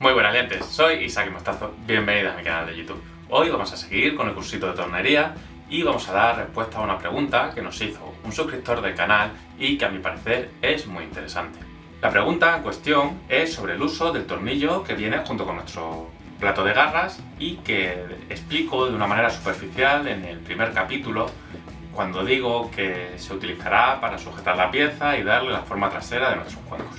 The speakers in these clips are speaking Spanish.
Muy buenas lentes, soy Isaac Mostazo, bienvenidos a mi canal de YouTube. Hoy vamos a seguir con el cursito de tornería y vamos a dar respuesta a una pregunta que nos hizo un suscriptor del canal y que a mi parecer es muy interesante. La pregunta en cuestión es sobre el uso del tornillo que viene junto con nuestro plato de garras y que explico de una manera superficial en el primer capítulo cuando digo que se utilizará para sujetar la pieza y darle la forma trasera de nuestros cuencos.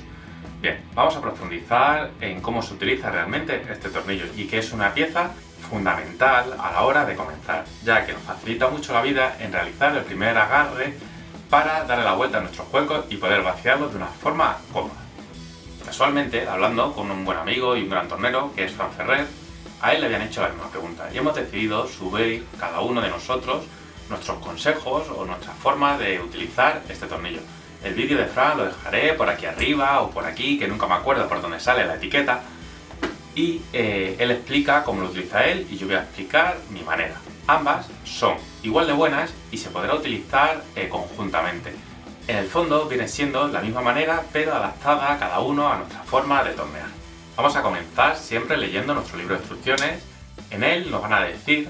Bien, vamos a profundizar en cómo se utiliza realmente este tornillo y que es una pieza fundamental a la hora de comenzar, ya que nos facilita mucho la vida en realizar el primer agarre para darle la vuelta a nuestros cuencos y poder vaciarlos de una forma cómoda. Casualmente, hablando con un buen amigo y un gran tornero, que es Fran Ferrer, a él le habían hecho la misma pregunta y hemos decidido subir cada uno de nosotros nuestros consejos o nuestra forma de utilizar este tornillo. El vídeo de Fran lo dejaré por aquí arriba o por aquí, que nunca me acuerdo por dónde sale la etiqueta, y él explica cómo lo utiliza él y yo voy a explicar mi manera. Ambas son igual de buenas y se podrá utilizar conjuntamente. En el fondo viene siendo la misma manera, pero adaptada a cada uno a nuestra forma de tornear. Vamos a comenzar siempre leyendo nuestro libro de instrucciones. En él nos van a decir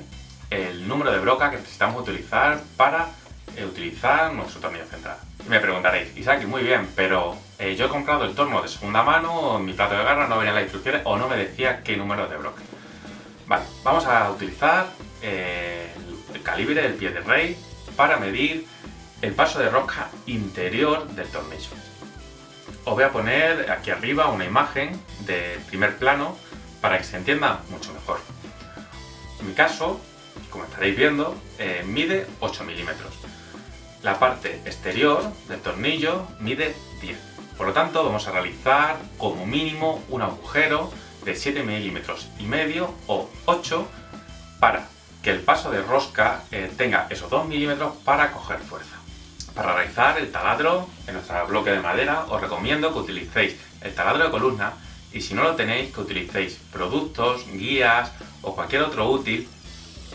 el número de broca que necesitamos utilizar para utilizar nuestro tornillo central. Y me preguntaréis, Isaac, muy bien, pero yo he comprado el torno de segunda mano, en mi plato de garra no venían las instrucciones o no me decía qué número de broca. Vale, vamos a utilizar el calibre del pie de rey para medir el paso de rosca interior del tornillo. Os voy a poner aquí arriba una imagen de primer plano para que se entienda mucho mejor. En mi caso, como estaréis viendo, mide 8 milímetros. La parte exterior del tornillo mide 10. Por lo tanto, vamos a realizar como mínimo un agujero de 7 milímetros y medio o 8 para que el paso de rosca tenga esos 2 milímetros para coger fuerza. Para realizar el taladro en nuestro bloque de madera os recomiendo que utilicéis el taladro de columna y si no lo tenéis que utilicéis productos, guías o cualquier otro útil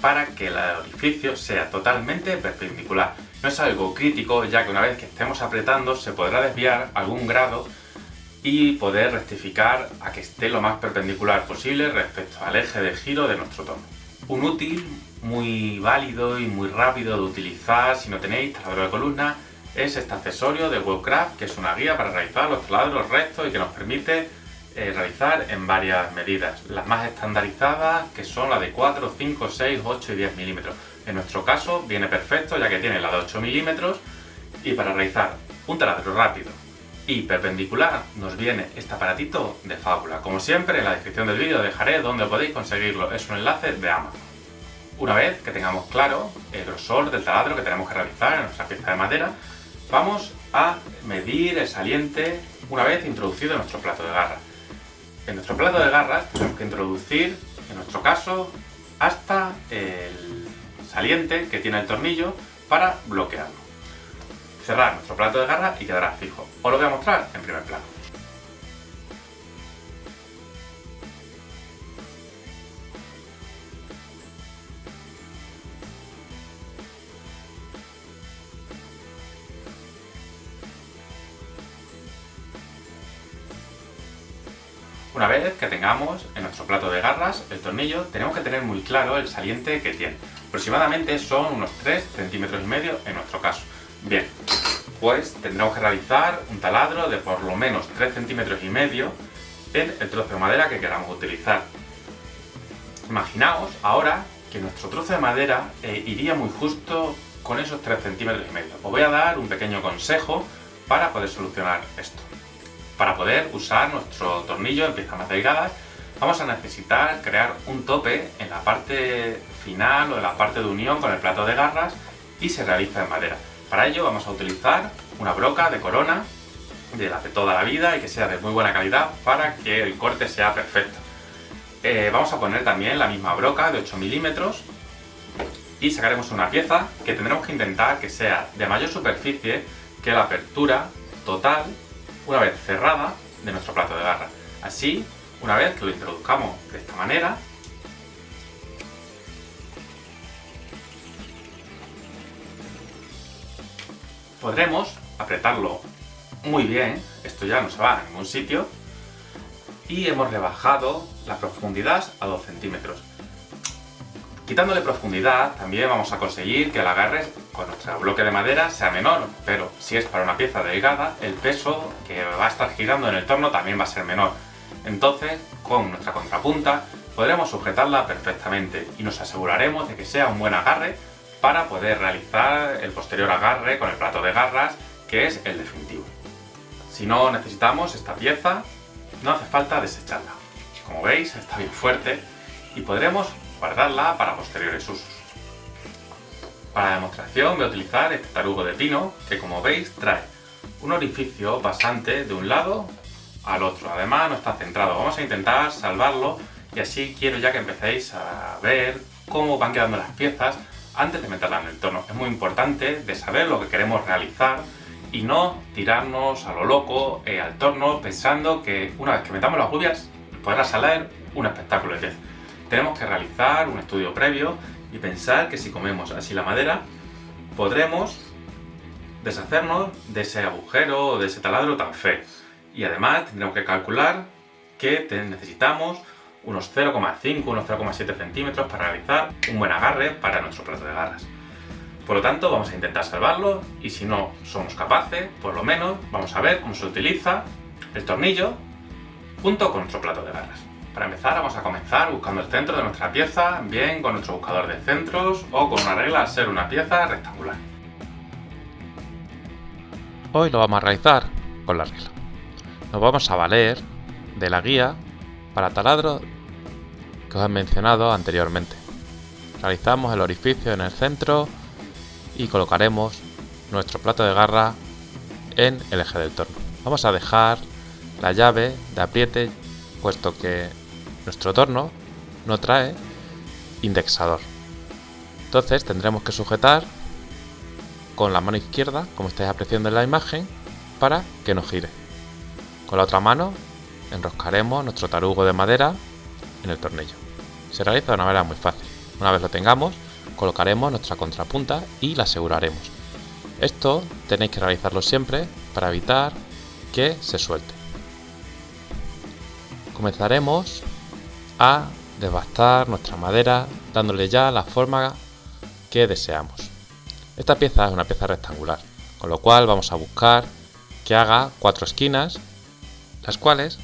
para que el orificio sea totalmente perpendicular. No es algo crítico, ya que una vez que estemos apretando se podrá desviar algún grado y poder rectificar a que esté lo más perpendicular posible respecto al eje de giro de nuestro torno. Un útil muy válido y muy rápido de utilizar si no tenéis taladro de columna es este accesorio de Webcraft, que es una guía para realizar los taladros rectos y que nos permite realizar en varias medidas. Las más estandarizadas, que son las de 4, 5, 6, 8 y 10 milímetros. En nuestro caso viene perfecto, ya que tiene la de 8 milímetros y para realizar un taladro rápido y perpendicular nos viene este aparatito de fábula. Como siempre, en la descripción del vídeo dejaré donde podéis conseguirlo. Es un enlace de Amazon. Una vez que tengamos claro el grosor del taladro que tenemos que realizar en nuestra pieza de madera, vamos a medir el saliente una vez introducido en nuestro plato de garra. En nuestro plato de garras tenemos que introducir, en nuestro caso, hasta el saliente que tiene el tornillo para bloquearlo. Cerrar nuestro plato de garra y quedará fijo. Os lo voy a mostrar en primer plano. Una vez que tengamos en nuestro plato de garras el tornillo, tenemos que tener muy claro el saliente que tiene. Aproximadamente son unos 3 centímetros y medio en nuestro caso. Bien, pues tendremos que realizar un taladro de por lo menos 3 centímetros y medio en el trozo de madera que queramos utilizar. Imaginaos ahora que nuestro trozo de madera iría muy justo con esos 3 centímetros y medio. Os voy a dar un pequeño consejo para poder solucionar esto. Para poder usar nuestro tornillo en piezas más delgadas, vamos a necesitar crear un tope en la parte final o en la parte de unión con el plato de garras y se realiza en madera. Para ello vamos a utilizar una broca de corona de las de toda la vida y que sea de muy buena calidad para que el corte sea perfecto. Vamos a poner también la misma broca de 8 milímetros y sacaremos una pieza que tendremos que intentar que sea de mayor superficie que la apertura total una vez cerrada de nuestro plato de garra. Así, una vez que lo introduzcamos de esta manera, podremos apretarlo muy bien, esto ya no se va a ningún sitio, y hemos rebajado la profundidad a 2 centímetros. Quitándole profundidad también vamos a conseguir que el agarre con nuestro bloque de madera sea menor, pero si es para una pieza delgada, el peso que va a estar girando en el torno también va a ser menor. Entonces, con nuestra contrapunta podremos sujetarla perfectamente y nos aseguraremos de que sea un buen agarre para poder realizar el posterior agarre con el plato de garras, que es el definitivo. Si no necesitamos esta pieza, no hace falta desecharla. Como veis, está bien fuerte y podremos guardarla para posteriores usos. Para la demostración voy a utilizar este tarugo de pino que, como veis, trae un orificio pasante de un lado al otro. Además no está centrado. Vamos a intentar salvarlo y así quiero ya que empecéis a ver cómo van quedando las piezas antes de meterlas en el torno. Es muy importante de saber lo que queremos realizar y no tirarnos a lo loco al torno pensando que una vez que metamos las gubias podrá salir un espectáculo de pieza. Tenemos que realizar un estudio previo y pensar que si comemos así la madera podremos deshacernos de ese agujero o de ese taladro tan feo. Y además tendremos que calcular que necesitamos unos 0,5, unos 0,7 centímetros para realizar un buen agarre para nuestro plato de garras. Por lo tanto, vamos a intentar salvarlo y si no somos capaces, por lo menos vamos a ver cómo se utiliza el tornillo junto con nuestro plato de garras. Para empezar, vamos a comenzar buscando el centro de nuestra pieza, bien con nuestro buscador de centros o con una regla al ser una pieza rectangular. Hoy lo vamos a realizar con la regla. Nos vamos a valer de la guía para taladro que os he mencionado anteriormente. Realizamos el orificio en el centro y colocaremos nuestro plato de garra en el eje del torno. Vamos a dejar la llave de apriete puesto que nuestro torno no trae indexador. Entonces tendremos que sujetar con la mano izquierda, como estáis apreciando en la imagen, para que no gire. Con la otra mano enroscaremos nuestro tarugo de madera en el tornillo. Se realiza de una manera muy fácil. Una vez lo tengamos, colocaremos nuestra contrapunta y la aseguraremos. Esto tenéis que realizarlo siempre para evitar que se suelte. Comenzaremos a desbastar nuestra madera dándole ya la forma que deseamos. Esta pieza es una pieza rectangular, con lo cual vamos a buscar que haga 4 esquinas, las cuales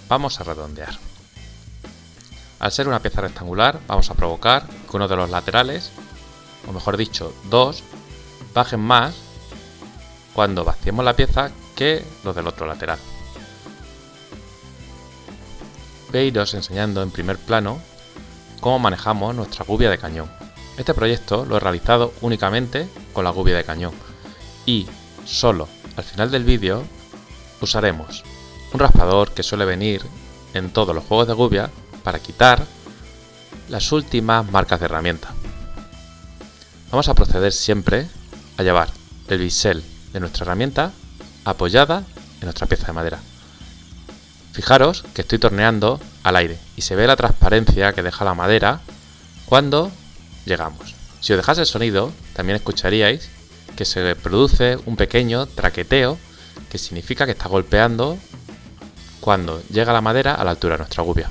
vamos a redondear. Al ser una pieza rectangular, vamos a provocar que uno de los laterales, o mejor dicho, 2, bajen más cuando vaciemos la pieza que los del otro lateral. Voy a iros enseñando en primer plano cómo manejamos nuestra gubia de cañón. Este proyecto lo he realizado únicamente con la gubia de cañón y solo al final del vídeo usaremos un raspador que suele venir en todos los juegos de gubia para quitar las últimas marcas de herramienta. Vamos a proceder siempre a llevar el bisel de nuestra herramienta apoyada en nuestra pieza de madera. Fijaros que estoy torneando al aire y se ve la transparencia que deja la madera cuando llegamos. Si os dejase el sonido, también escucharíais que se produce un pequeño traqueteo, que significa que está golpeando cuando llega la madera a la altura de nuestra gubia.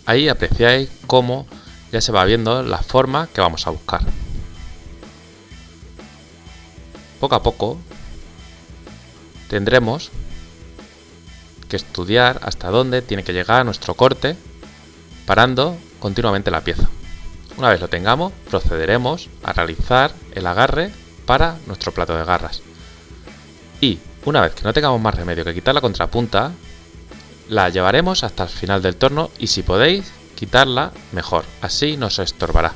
Ahí apreciáis cómo ya se va viendo la forma que vamos a buscar. Poco a poco tendremos que estudiar hasta dónde tiene que llegar nuestro corte, parando continuamente la pieza. Una vez lo tengamos, procederemos a realizar el agarre para nuestro plato de garras. Y una vez que no tengamos más remedio que quitar la contrapunta, la llevaremos hasta el final del torno y si podéis quitarla, mejor, así no se estorbará.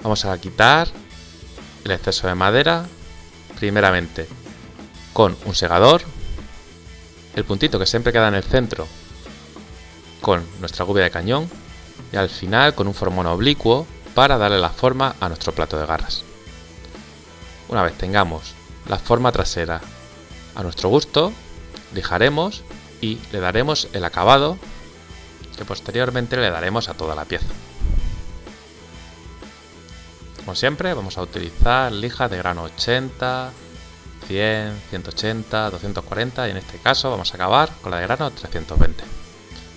Vamos a quitar el exceso de madera, primeramente con un segador, el puntito que siempre queda en el centro con nuestra gubia de cañón y al final con un formón oblicuo para darle la forma a nuestro plato de garras. Una vez tengamos la forma trasera a nuestro gusto, lijaremos y le daremos el acabado que posteriormente le daremos a toda la pieza. Como siempre, vamos a utilizar lijas de grano 80, 100, 180, 240 y en este caso vamos a acabar con la de grano 320.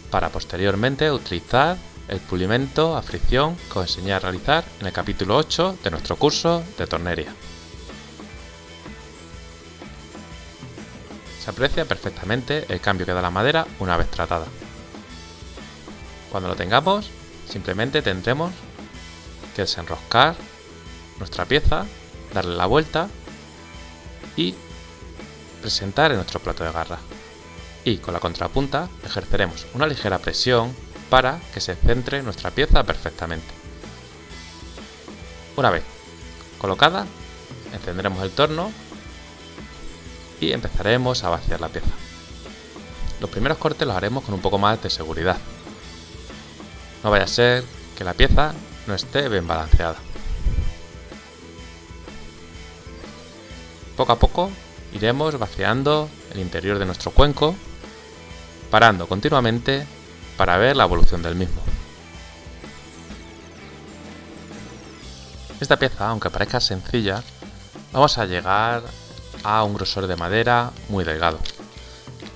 Para posteriormente utilizar el pulimento a fricción que os enseñé a realizar en el capítulo 8 de nuestro curso de tornería. Se aprecia perfectamente el cambio que da la madera una vez tratada. Cuando lo tengamos, simplemente tendremos que desenroscar nuestra pieza, darle la vuelta y presentar en nuestro plato de garra. Y con la contrapunta ejerceremos una ligera presión para que se centre nuestra pieza perfectamente. Una vez colocada, encenderemos el torno y empezaremos a vaciar la pieza. Los primeros cortes los haremos con un poco más de seguridad. No vaya a ser que la pieza no esté bien balanceada. Poco a poco iremos vaciando el interior de nuestro cuenco, parando continuamente para ver la evolución del mismo. Esta pieza, aunque parezca sencilla, vamos a llegar a un grosor de madera muy delgado,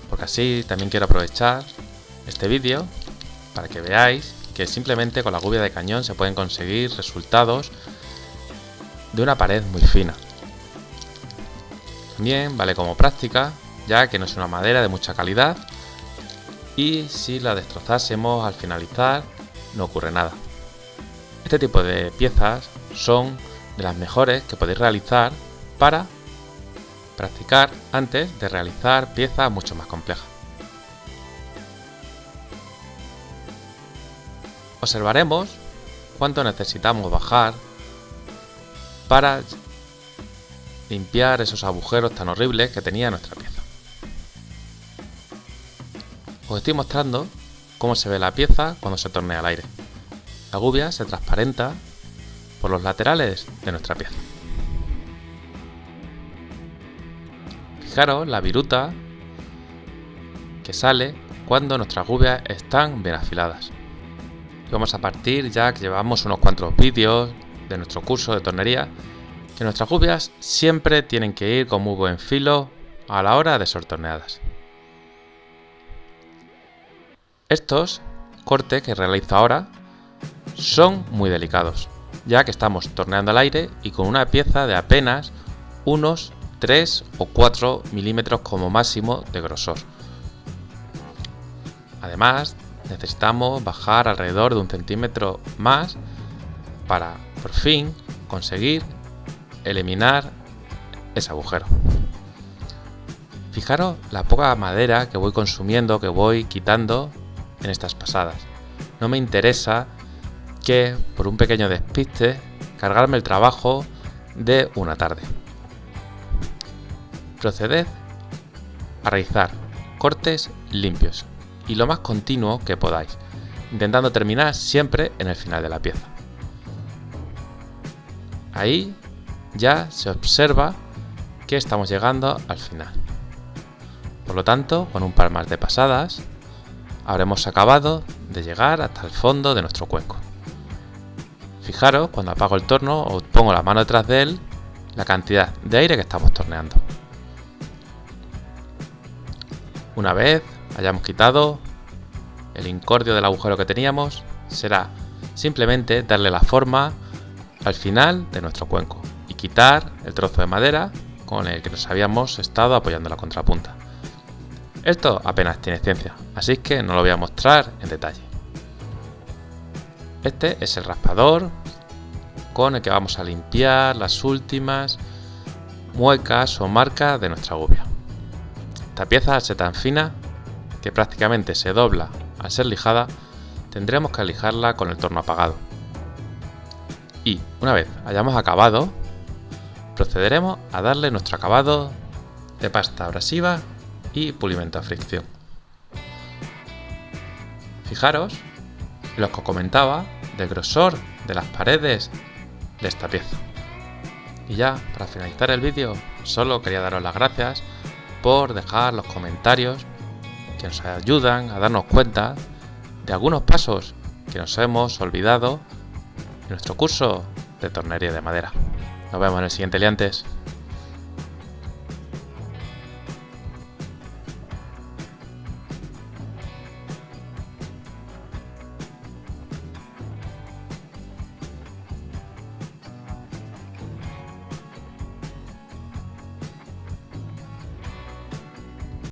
porque así también quiero aprovechar este vídeo para que veáis que simplemente con la gubia de cañón se pueden conseguir resultados de una pared muy fina. También vale como práctica, ya que no es una madera de mucha calidad y si la destrozásemos al finalizar no ocurre nada. Este tipo de piezas son de las mejores que podéis realizar para practicar antes de realizar piezas mucho más complejas. Observaremos cuánto necesitamos bajar para limpiar esos agujeros tan horribles que tenía nuestra pieza. Os estoy mostrando cómo se ve la pieza cuando se tornea al aire. La gubia se transparenta por los laterales de nuestra pieza. Fijaros la viruta que sale cuando nuestras gubias están bien afiladas. Y vamos a partir, ya que llevamos unos cuantos vídeos de nuestro curso de tornería, que nuestras gubias siempre tienen que ir con muy buen filo a la hora de ser torneadas. Estos cortes que realizo ahora son muy delicados, ya que estamos torneando al aire y con una pieza de apenas unos 3 o 4 milímetros como máximo de grosor. Además, necesitamos bajar alrededor de 1 centímetro más para por fin conseguir eliminar ese agujero. Fijaros la poca madera que voy consumiendo, que voy quitando en estas pasadas. No me interesa que por un pequeño despiste cargarme el trabajo de una tarde. Proceded a realizar cortes limpios y lo más continuo que podáis, intentando terminar siempre en el final de la pieza. Ahí ya se observa que estamos llegando al final. Por lo tanto, con un par más de pasadas, habremos acabado de llegar hasta el fondo de nuestro cuenco. Fijaros, cuando apago el torno o pongo la mano detrás de él, la cantidad de aire que estamos torneando. Una vez hayamos quitado el incordio del agujero que teníamos, será simplemente darle la forma al final de nuestro cuenco y quitar el trozo de madera con el que nos habíamos estado apoyando la contrapunta. Esto apenas tiene ciencia, así que no lo voy a mostrar en detalle. Este es el raspador con el que vamos a limpiar las últimas muecas o marcas de nuestra gubia. Esta pieza, al ser tan fina que prácticamente se dobla al ser lijada, tendremos que lijarla con el torno apagado. Y una vez hayamos acabado, procederemos a darle nuestro acabado de pasta abrasiva y pulimento a fricción. Fijaros en lo que os comentaba del grosor de las paredes de esta pieza. Y ya, para finalizar el vídeo, solo quería daros las gracias por dejar los comentarios que nos ayudan a darnos cuenta de algunos pasos que nos hemos olvidado en nuestro curso de tornería de madera. Nos vemos en el siguiente Liantes.